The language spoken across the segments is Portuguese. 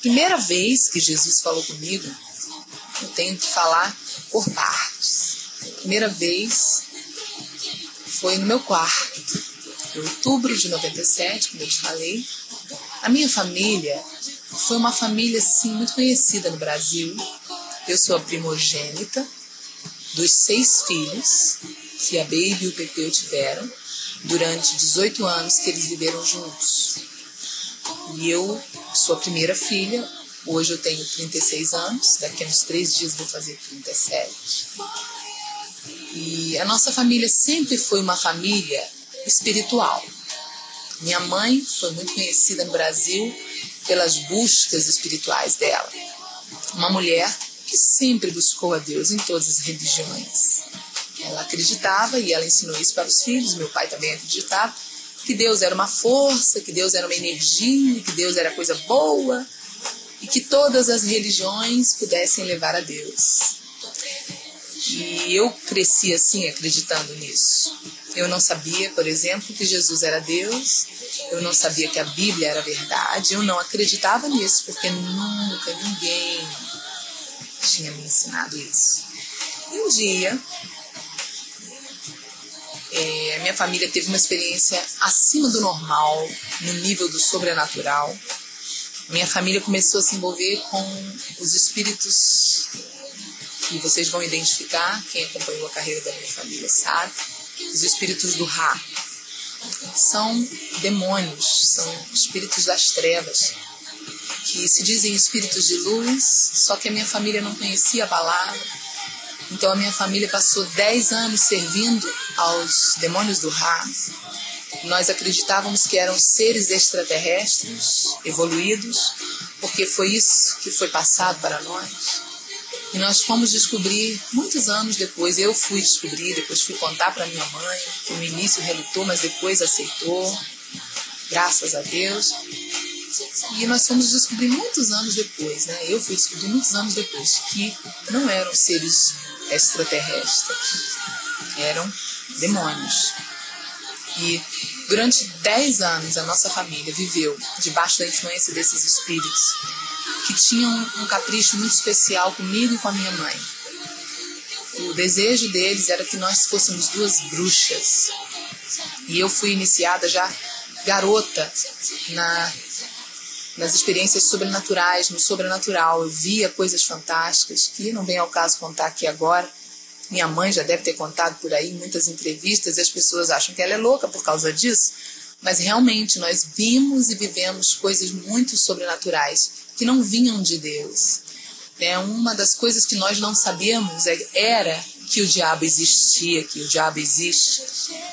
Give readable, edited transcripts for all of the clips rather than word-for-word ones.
Primeira vez que Jesus falou comigo, eu tenho que falar por partes. Primeira vez foi no meu quarto, em outubro de 97, como eu te falei. A minha família foi uma família assim, muito conhecida no Brasil. Eu sou a primogênita dos 6 filhos que a Baby e o Pepeu tiveram durante 18 anos que eles viveram juntos. E eu sou a primeira filha. Hoje eu tenho 36 anos, daqui a uns 3 dias vou fazer 37. E a nossa família sempre foi uma família espiritual. Minha mãe foi muito conhecida no Brasil pelas buscas espirituais dela. Uma mulher que sempre buscou a Deus em todas as religiões. Ela acreditava, e ela ensinou isso para os filhos, meu pai também acreditava, que Deus era uma força, que Deus era uma energia, que Deus era coisa boa, e que todas as religiões pudessem levar a Deus. E eu cresci assim, acreditando nisso. Eu não sabia, por exemplo, que Jesus era Deus, eu não sabia que a Bíblia era verdade, eu não acreditava nisso, porque nunca ninguém tinha me ensinado isso. E um dia, minha família teve uma experiência acima do normal, no nível do sobrenatural. Minha família começou a se envolver com os espíritos que vocês vão identificar, quem acompanhou a carreira da minha família sabe, os espíritos do Ra. São demônios, são espíritos das trevas, que se dizem espíritos de luz, só que a minha família não conhecia a palavra. Então a minha família passou 10 anos servindo aos demônios do Ra. Nós acreditávamos que eram seres extraterrestres, evoluídos, porque foi isso que foi passado para nós. E nós fomos descobrir, muitos anos depois, eu fui descobrir, depois fui contar para minha mãe, que no início relutou, mas depois aceitou, graças a Deus. E nós fomos descobrir muitos anos depois, né? Eu fui descobrir muitos anos depois, que não eram seres extraterrestres, eram demônios. E durante 10 anos a nossa família viveu debaixo da influência desses espíritos, que tinham um capricho muito especial comigo e com a minha mãe. O desejo deles era que nós fôssemos 2 bruxas. E eu fui iniciada já garota nas experiências sobrenaturais, no sobrenatural. Eu via coisas fantásticas, que não vem ao caso contar aqui agora. Minha mãe já deve ter contado por aí em muitas entrevistas, e as pessoas acham que ela é louca por causa disso. Mas realmente nós vimos e vivemos coisas muito sobrenaturais, que não vinham de Deus. Uma das coisas que nós não sabíamos era que o diabo existia, que o diabo existe.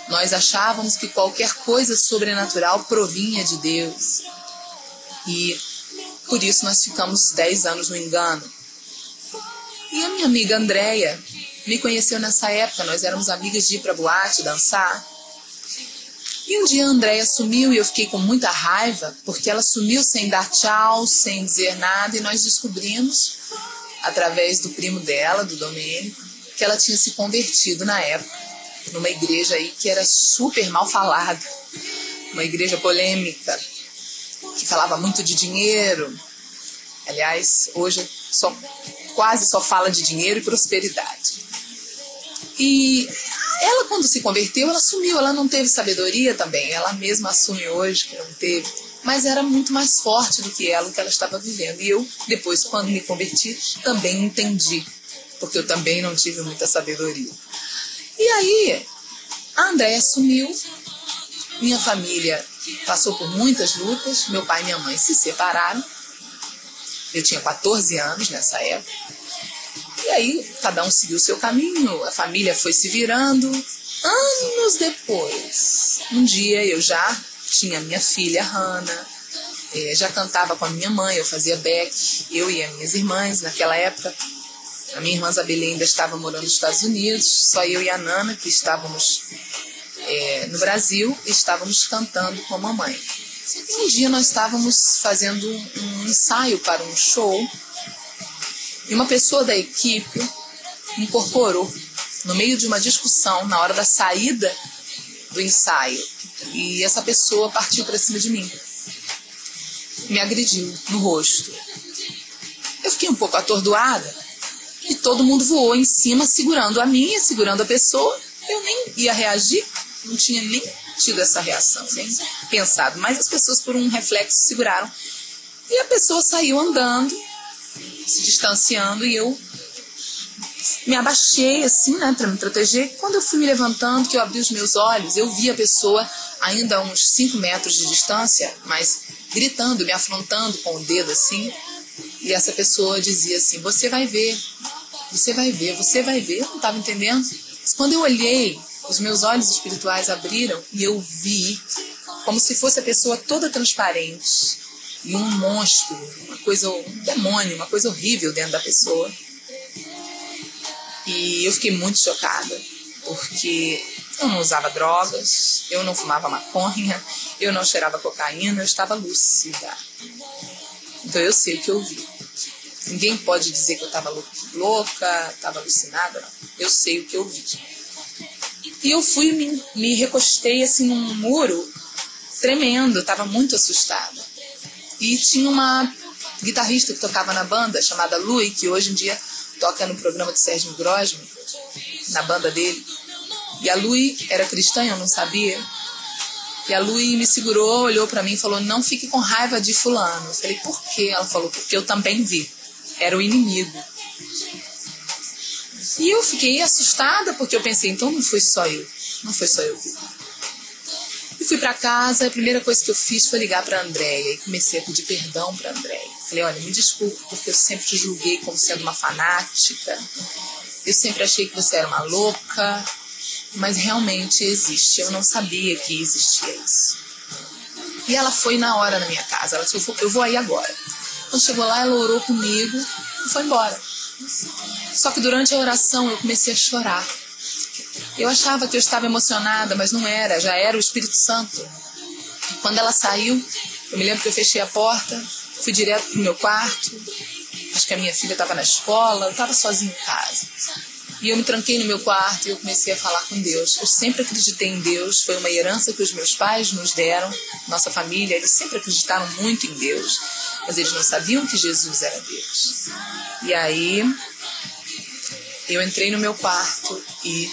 Nós achávamos que qualquer coisa sobrenatural provinha de Deus. E por isso nós ficamos 10 anos no engano. E a minha amiga Andréia me conheceu nessa época, nós éramos amigas de ir para boate, dançar. E um dia a Andréia sumiu e eu fiquei com muita raiva, porque ela sumiu sem dar tchau, sem dizer nada, e nós descobrimos, através do primo dela, do Domênico, que ela tinha se convertido na época, numa igreja aí que era super mal falada, uma igreja polêmica, que falava muito de dinheiro. Aliás, hoje quase só fala de dinheiro e prosperidade. E ela, quando se converteu, ela sumiu, ela não teve sabedoria também, ela mesma assume hoje que não teve, mas era muito mais forte do que ela, o que ela estava vivendo. E eu, depois, quando me converti, também entendi, porque eu também não tive muita sabedoria. E aí, a Andréia sumiu, minha família passou por muitas lutas, meu pai e minha mãe se separaram, eu tinha 14 anos nessa época. E aí, cada um seguiu o seu caminho, a família foi se virando. Anos depois, um dia eu já tinha minha filha, Hannah, já cantava com a minha mãe, eu fazia back, eu e as minhas irmãs. Naquela época, a minha irmã Zabelê ainda estava morando nos Estados Unidos, só eu e a Nana, que estávamos no Brasil, e estávamos cantando com a mamãe. E um dia nós estávamos fazendo um ensaio para um show, e uma pessoa da equipe incorporou no meio de uma discussão, na hora da saída do ensaio. E essa pessoa partiu para cima de mim. Me agrediu no rosto. um pouco atordoada. E todo mundo voou em cima, segurando a minha, segurando a pessoa. Eu nem ia reagir, não tinha nem tido essa reação, nem pensado. Mas as pessoas, por um reflexo, seguraram. E a pessoa saiu andando, se distanciando, e eu me abaixei assim, né, para me proteger. Quando eu fui me levantando, que eu abri os meus olhos, eu vi a pessoa ainda a uns 5 metros de distância, mas gritando, me afrontando com o dedo assim. E essa pessoa dizia assim: você vai ver, você vai ver, você vai ver. Eu não estava entendendo. Mas quando eu olhei, os meus olhos espirituais abriram e eu vi como se fosse a pessoa toda transparente e um monstro, uma coisa, um demônio, uma coisa horrível dentro da pessoa. E eu fiquei muito chocada, porque eu não usava drogas, eu não fumava maconha, eu não cheirava cocaína, eu estava lúcida. Então eu sei o que eu vi. Ninguém pode dizer que eu estava louca, estava alucinada, não. Eu sei o que eu vi. E eu fui me recostei assim num muro tremendo, estava muito assustada. E tinha uma guitarrista que tocava na banda, chamada Lui, que hoje em dia toca no programa de Sérgio Grosman, na banda dele. E a Lui era cristã, eu não sabia. E a Lui me segurou, olhou pra mim e falou: não fique com raiva de fulano. Eu falei: por quê? Ela falou: porque eu também vi. Era o inimigo. E eu fiquei assustada, porque eu pensei: então não foi só eu. Não foi só eu. E fui pra casa, a primeira coisa que eu fiz foi ligar pra Andréia. E comecei a pedir perdão pra Andréia. Falei: olha, me desculpe, porque eu sempre te julguei como sendo uma fanática. Eu sempre achei que você era uma louca. Mas realmente existe. Eu não sabia que existia isso. E ela foi na hora na minha casa. Ela disse: eu vou aí agora. Quando chegou lá, ela orou comigo e foi embora. Só que durante a oração eu comecei a chorar. Eu achava que eu estava emocionada, mas não era. Já era o Espírito Santo. Quando ela saiu, eu me lembro que eu fechei a porta, fui direto pro meu quarto. Acho que a minha filha estava na escola, eu estava sozinha em casa. E eu me tranquei no meu quarto e eu comecei a falar com Deus. Eu sempre acreditei em Deus, foi uma herança que os meus pais nos deram, nossa família, eles sempre acreditaram muito em Deus, mas eles não sabiam que Jesus era Deus. E aí, eu entrei no meu quarto e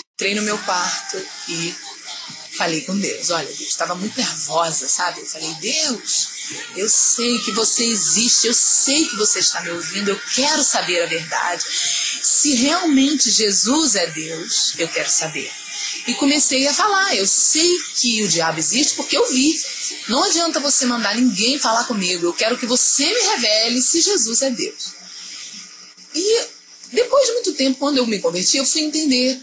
falei com Deus. Olha, Deus, estava muito nervosa, sabe? Eu falei: Deus, eu sei que você existe, eu sei que você está me ouvindo, eu quero saber a verdade. Se realmente Jesus é Deus, eu quero saber. E comecei a falar: eu sei que o diabo existe porque eu vi. Não adianta você mandar ninguém falar comigo, eu quero que você me revele se Jesus é Deus. E depois de muito tempo, quando eu me converti, eu fui entender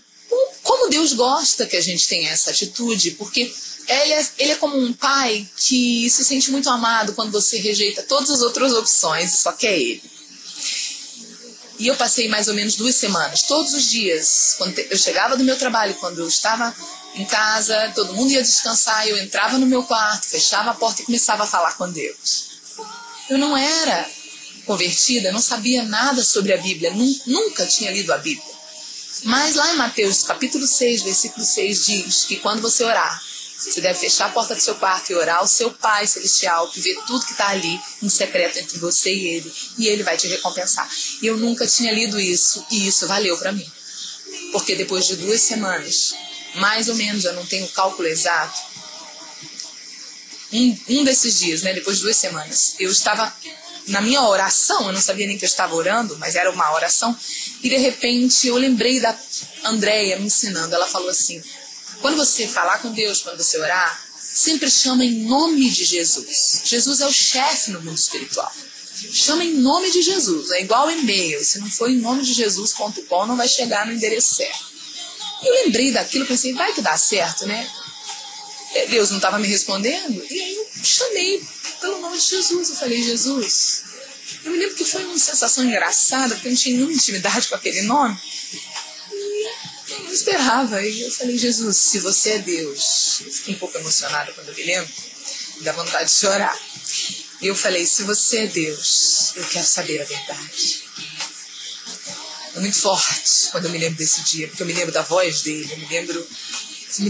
como Deus gosta que a gente tenha essa atitude, porque ele é como um pai que se sente muito amado quando você rejeita todas as outras opções e só quer ele. E eu passei mais ou menos 2 semanas, todos os dias, quando eu chegava do meu trabalho, quando eu estava em casa, todo mundo ia descansar, eu entrava no meu quarto, fechava a porta e começava a falar com Deus. Eu não era convertida, não sabia nada sobre a Bíblia, nunca tinha lido a Bíblia. Mas lá em Mateus capítulo 6, versículo 6 diz que quando você orar, você deve fechar a porta do seu quarto e orar ao seu Pai Celestial, que vê tudo que está ali em secreto entre você e ele vai te recompensar. E eu nunca tinha lido isso, e isso valeu para mim. Porque depois de 2 semanas, mais ou menos, eu não tenho o cálculo exato, um desses dias, né, depois de 2 semanas, eu estava na minha oração, eu não sabia nem que eu estava orando, mas era uma oração, e de repente eu lembrei da Andréia me ensinando. Ela falou assim: quando você falar com Deus, quando você orar, sempre chama em nome de Jesus. Jesus é o chefe no mundo espiritual. Chama em nome de Jesus. É igual e-mail. Se não for em nome de Jesus.com, não vai chegar no endereço certo. Eu lembrei daquilo, pensei: vai que dá certo, né? Deus não estava me respondendo. E aí eu chamei pelo nome de Jesus. Eu falei: Jesus. Eu me lembro que foi uma sensação engraçada, porque eu não tinha nenhuma intimidade com aquele nome. Eu não esperava. E eu falei: Jesus, se você é Deus. Eu fiquei um pouco emocionada quando eu me lembro, dá vontade de chorar. E eu falei: se você é Deus, eu quero saber a verdade. É muito forte quando eu me lembro desse dia, porque eu me lembro da voz dele, eu me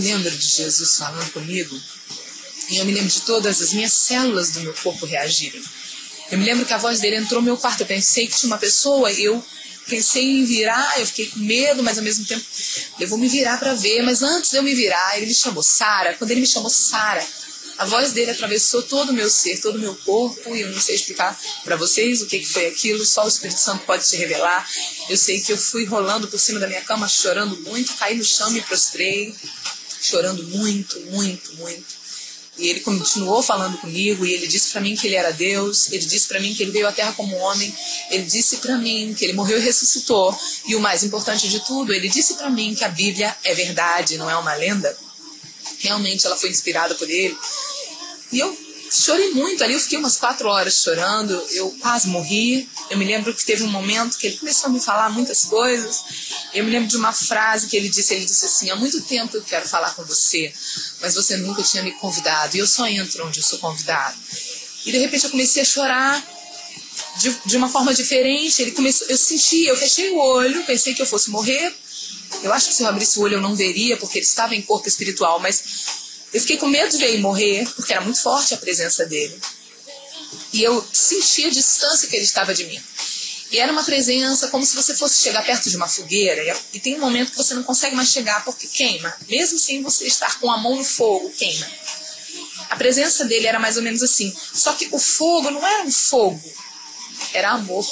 lembro de Jesus falando comigo, e eu me lembro de todas as minhas células do meu corpo reagirem. Eu me lembro que a voz dele entrou no meu quarto, eu pensei que tinha uma pessoa, eu pensei em virar, eu fiquei com medo, mas ao mesmo tempo eu vou me virar para ver. Mas antes de eu me virar, ele me chamou Sara. Quando ele me chamou Sara, a voz dele atravessou todo o meu ser, todo o meu corpo, e eu não sei explicar para vocês o que foi aquilo, só o Espírito Santo pode te revelar. Eu sei que eu fui rolando por cima da minha cama, chorando muito, caí no chão, me prostrei, chorando muito, muito, muito. E ele continuou falando comigo, e ele disse para mim que ele era Deus, ele disse para mim que ele veio à Terra como homem, ele disse para mim que ele morreu e ressuscitou, e o mais importante de tudo, ele disse para mim que a Bíblia é verdade, não é uma lenda. Realmente ela foi inspirada por ele. E eu chorei muito ali, eu fiquei umas 4 horas chorando, eu quase morri. Eu me lembro que teve um momento que ele começou a me falar muitas coisas. Eu me lembro de uma frase que ele disse assim: há muito tempo eu quero falar com você, mas você nunca tinha me convidado, e eu só entro onde eu sou convidado. E de repente eu comecei a chorar de uma forma diferente. Eu fechei o olho, pensei que eu fosse morrer. Eu acho que se eu abrisse o olho eu não veria, porque ele estava em corpo espiritual, mas eu fiquei com medo de ver ele morrer, porque era muito forte a presença dele. E eu senti a distância que ele estava de mim. E era uma presença como se você fosse chegar perto de uma fogueira, e tem um momento que você não consegue mais chegar porque queima. Mesmo sem você estar com a mão no fogo, queima. A presença dele era mais ou menos assim. Só que o fogo não era um fogo, era amor.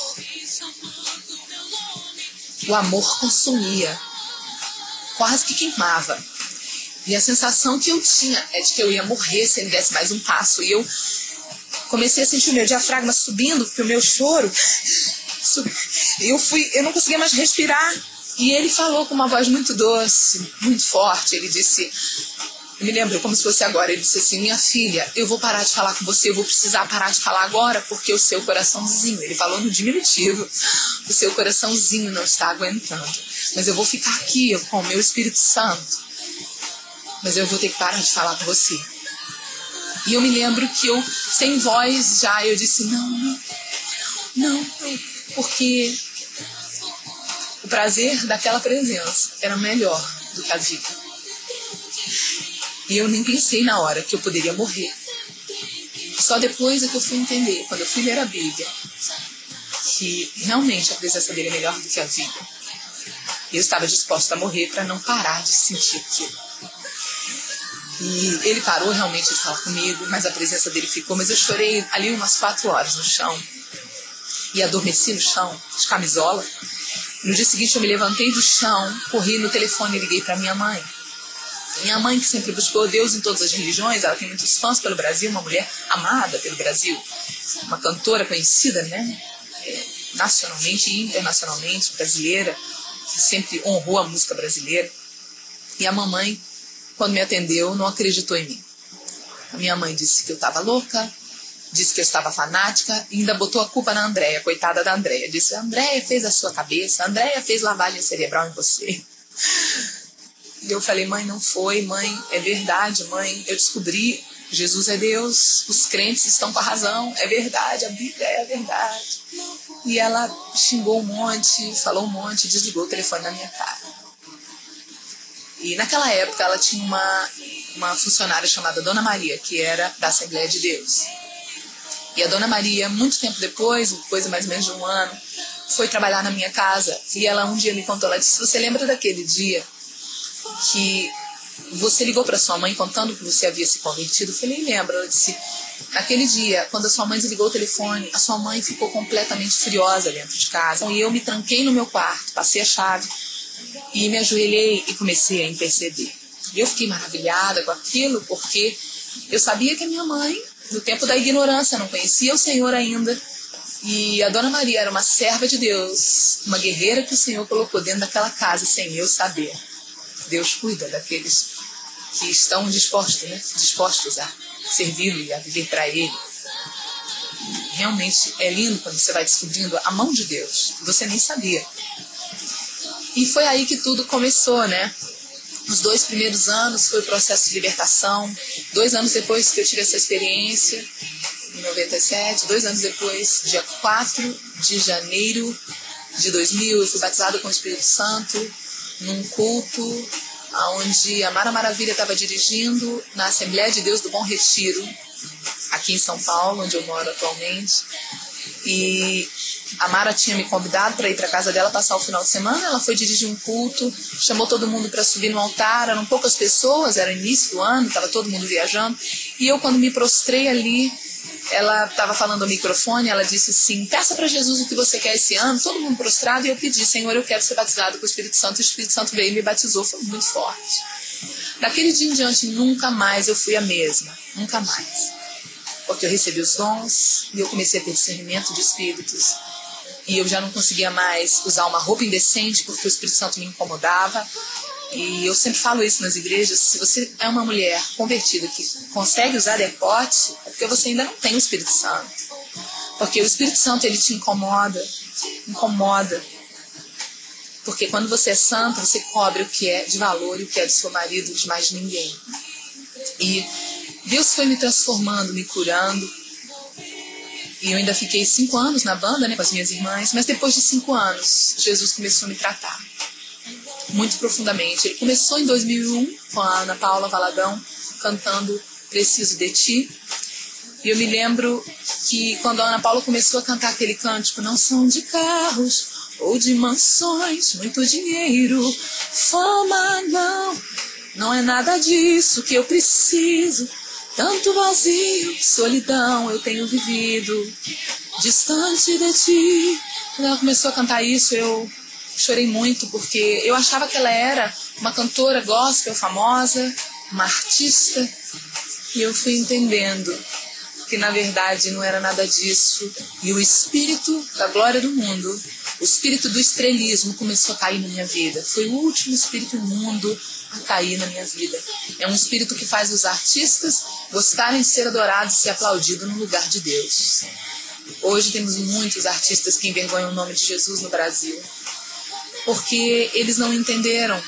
O amor consumia, quase que queimava. E a sensação que eu tinha é de que eu ia morrer se ele desse mais um passo. E eu comecei a sentir o meu diafragma subindo, porque o meu choro... Eu não conseguia mais respirar. E ele falou com uma voz muito doce, muito forte. Ele disse... Eu me lembro como se fosse agora. Ele disse assim: minha filha, eu vou parar de falar com você. Eu vou precisar parar de falar agora, porque o seu coraçãozinho... Ele falou no diminutivo. O seu coraçãozinho não está aguentando. Mas eu vou ficar aqui com o meu Espírito Santo. Mas eu vou ter que parar de falar com você. E eu me lembro que eu, sem voz já, eu disse não, porque o prazer daquela presença era melhor do que a vida. E eu nem pensei na hora que eu poderia morrer. Só depois é que eu fui entender, quando eu fui ler a Bíblia, que realmente a presença dele é melhor do que a vida. E eu estava disposta a morrer para não parar de sentir aquilo. E ele parou realmente de falar comigo, mas a presença dele ficou. Mas eu chorei ali umas 4 horas no chão. E adormeci no chão, de camisola. No dia seguinte eu me levantei do chão, corri no telefone e liguei para minha mãe. Minha mãe, que sempre buscou Deus em todas as religiões, ela tem muitos fãs pelo Brasil, uma mulher amada pelo Brasil. Uma cantora conhecida, né? Nacionalmente e internacionalmente, brasileira, que sempre honrou a música brasileira. E a mamãe, quando me atendeu, não acreditou em mim. A minha mãe disse que eu estava louca, disse que eu estava fanática, e ainda botou a culpa na Andréia, coitada da Andréia. Disse: a Andréia fez a sua cabeça, a Andréia fez lavagem cerebral em você. E eu falei: mãe, não foi, mãe, é verdade, mãe, eu descobri, Jesus é Deus, os crentes estão com a razão, é verdade, a Bíblia é a verdade. E ela xingou um monte, falou um monte, desligou o telefone na minha cara. E naquela época ela tinha uma funcionária chamada Dona Maria, que era da Assembleia de Deus. E a Dona Maria, muito tempo depois mais ou menos de 1 ano, foi trabalhar na minha casa. E ela um dia me contou, ela disse: você lembra daquele dia que você ligou para sua mãe contando que você havia se convertido? Eu falei: lembro. Ela disse: naquele dia, quando a sua mãe desligou o telefone, a sua mãe ficou completamente furiosa dentro de casa. E eu me tranquei no meu quarto, passei a chave e me ajoelhei e comecei a interceder. E eu fiquei maravilhada com aquilo, porque eu sabia que a minha mãe, no tempo da ignorância, não conhecia o Senhor ainda. E a Dona Maria era uma serva de Deus, uma guerreira que o Senhor colocou dentro daquela casa sem eu saber. Deus cuida daqueles que estão dispostos a servi-lo e a viver para Ele. E realmente é lindo quando você vai descobrindo a mão de Deus. Você nem sabia. E foi aí que tudo começou, né? Os 2 primeiros anos foi o processo de libertação. 2 anos depois que eu tive essa experiência, em 97, 2 anos depois, dia 4 de janeiro de 2000, eu fui batizada com o Espírito Santo num culto onde a Mara Maravilha estava dirigindo na Assembleia de Deus do Bom Retiro, aqui em São Paulo, onde eu moro atualmente. E a Mara tinha me convidado para ir para casa dela passar o final de semana. Ela foi dirigir um culto, chamou todo mundo para subir no altar. Eram poucas pessoas, era o início do ano, estava todo mundo viajando. E eu, quando me prostrei ali, ela estava falando ao microfone, ela disse assim: peça para Jesus o que você quer esse ano. Todo mundo prostrado, e eu pedi: Senhor, eu quero ser batizado com o Espírito Santo. E o Espírito Santo veio e me batizou, foi muito forte. Daquele dia em diante, nunca mais eu fui a mesma, nunca mais. Porque eu recebi os dons e eu comecei a ter discernimento de espíritos. E eu já não conseguia mais usar uma roupa indecente porque o Espírito Santo me incomodava. E eu sempre falo isso nas igrejas: se você é uma mulher convertida que consegue usar decote, é porque você ainda não tem o Espírito Santo. Porque o Espírito Santo, ele te incomoda. Porque quando você é santa, você cobre o que é de valor e o que é do seu marido, de mais ninguém. E Deus foi me transformando, me curando. E eu ainda fiquei 5 anos na banda, com as minhas irmãs. Mas depois de 5 anos, Jesus começou a me tratar muito profundamente. Ele começou em 2001 com a Ana Paula Valadão cantando Preciso de Ti. E eu me lembro que quando a Ana Paula começou a cantar aquele cântico: não são de carros ou de mansões, muito dinheiro, fama, não é nada disso que eu preciso. Tanto vazio, solidão eu tenho vivido, distante de ti. Quando ela começou a cantar isso, eu chorei muito, porque eu achava que ela era uma cantora gospel famosa, uma artista, e eu fui entendendo que na verdade não era nada disso. E o espírito da glória do mundo, o espírito do estrelismo, começou a cair na minha vida. Foi o último espírito imundo a cair na minha vida. É um espírito que faz os artistas gostarem de ser adorados e ser aplaudidos no lugar de Deus. Hoje temos muitos artistas que envergonham o nome de Jesus no Brasil, porque eles não entenderam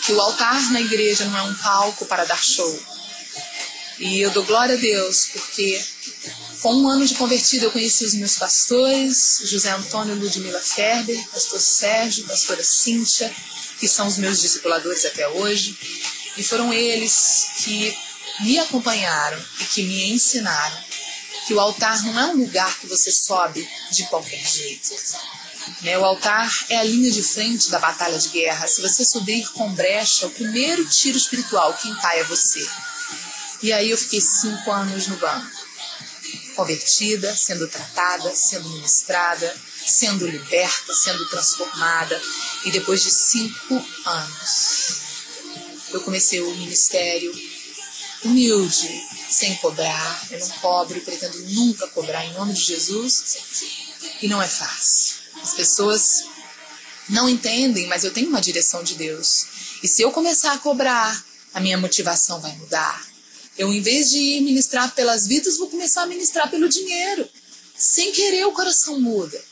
que o altar na igreja não é um palco para dar show. E eu dou glória a Deus, porque com 1 ano de convertido eu conheci os meus pastores, José Antônio e Ludmila Ferber, pastor Sérgio, pastora Cíntia, que são os meus discipuladores até hoje. E foram eles que me acompanharam e que me ensinaram que o altar não é um lugar que você sobe de qualquer jeito. O altar é a linha de frente da batalha de guerra. Se você subir com brecha, o primeiro tiro espiritual, quem cai é você. E aí eu fiquei 5 anos no banco, convertida, sendo tratada, sendo ministrada, sendo liberta, sendo transformada. E depois de 5 anos, eu comecei o ministério humilde, sem cobrar. Eu não cobro, pretendo nunca cobrar, em nome de Jesus. E não é fácil. As pessoas não entendem, mas eu tenho uma direção de Deus. E se eu começar a cobrar, a minha motivação vai mudar. Eu, em vez de ir ministrar pelas vidas, vou começar a ministrar pelo dinheiro. Sem querer, o coração muda.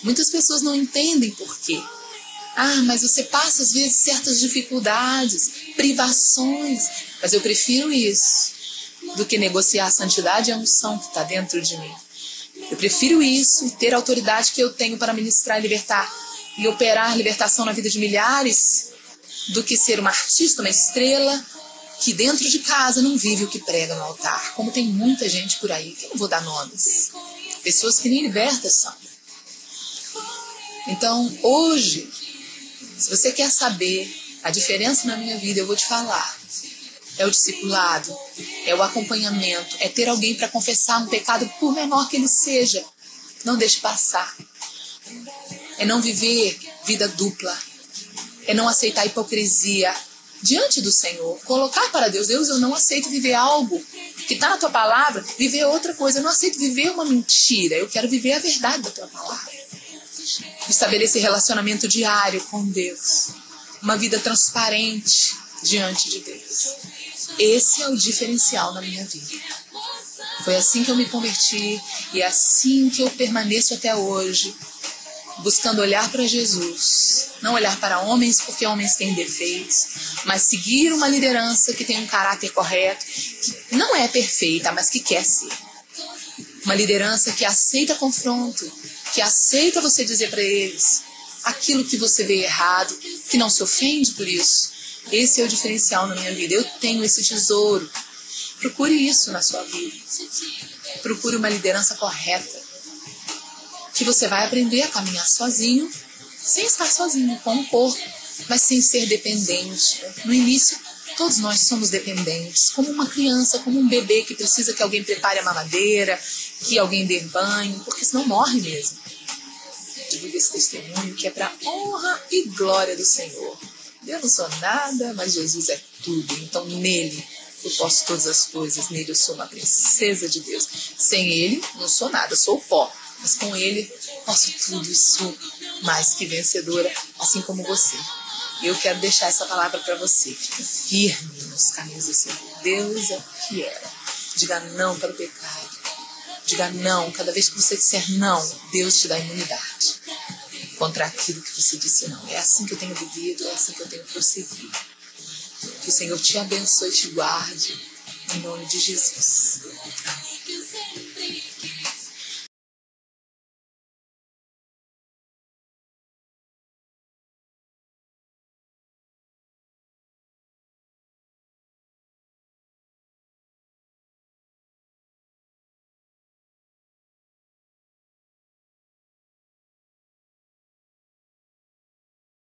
Muitas pessoas não entendem por quê. Mas você passa, às vezes, certas dificuldades, privações. Mas eu prefiro isso do que negociar a santidade e a unção que está dentro de mim. Eu prefiro isso e ter a autoridade que eu tenho para ministrar e libertar e operar libertação na vida de milhares, do que ser uma artista, uma estrela, que dentro de casa não vive o que prega no altar. Como tem muita gente por aí, que eu não vou dar nomes. Pessoas que nem libertas são. Então, hoje, se você quer saber a diferença na minha vida, eu vou te falar. É o discipulado, é o acompanhamento, é ter alguém para confessar um pecado, por menor que ele seja. Não deixe passar. É não viver vida dupla. É não aceitar hipocrisia diante do Senhor. Colocar para Deus: Deus, eu não aceito viver algo que está na tua palavra, viver outra coisa. Eu não aceito viver uma mentira. Eu quero viver a verdade da tua palavra. Estabelecer relacionamento diário com Deus. Uma vida transparente diante de Deus. Esse é o diferencial na minha vida. Foi assim que eu me converti e é assim que eu permaneço até hoje, buscando olhar para Jesus. Não olhar para homens, porque homens têm defeitos, mas seguir uma liderança que tem um caráter correto, que não é perfeita, mas que quer ser. Uma liderança que aceita confronto, que aceita você dizer para eles aquilo que você vê errado, que não se ofende por isso. Esse é o diferencial na minha vida. Eu tenho esse tesouro. Procure isso na sua vida. Procure uma liderança correta. que você vai aprender a caminhar sozinho, sem estar sozinho, com o corpo, mas sem ser dependente. No início, todos nós somos dependentes, como uma criança, como um bebê que precisa que alguém prepare a mamadeira, que alguém dê banho, porque senão morre mesmo. Eu digo esse testemunho que é para honra e glória do Senhor. Eu não sou nada, mas Jesus é tudo. Então nele eu posso todas as coisas. Nele eu sou uma princesa de Deus. Sem ele não sou nada, sou pó. Mas com ele posso tudo e sou mais que vencedora, assim como você. Eu quero deixar essa palavra para você. Fique firme nos caminhos do Senhor. Deus é fiel. Diga não para o pecado. Diga não. Cada vez que você disser não, Deus te dá imunidade contra aquilo que você disse não. É assim que eu tenho vivido, é assim que eu tenho prosseguido. Que o Senhor te abençoe e te guarde, em nome de Jesus. Amém.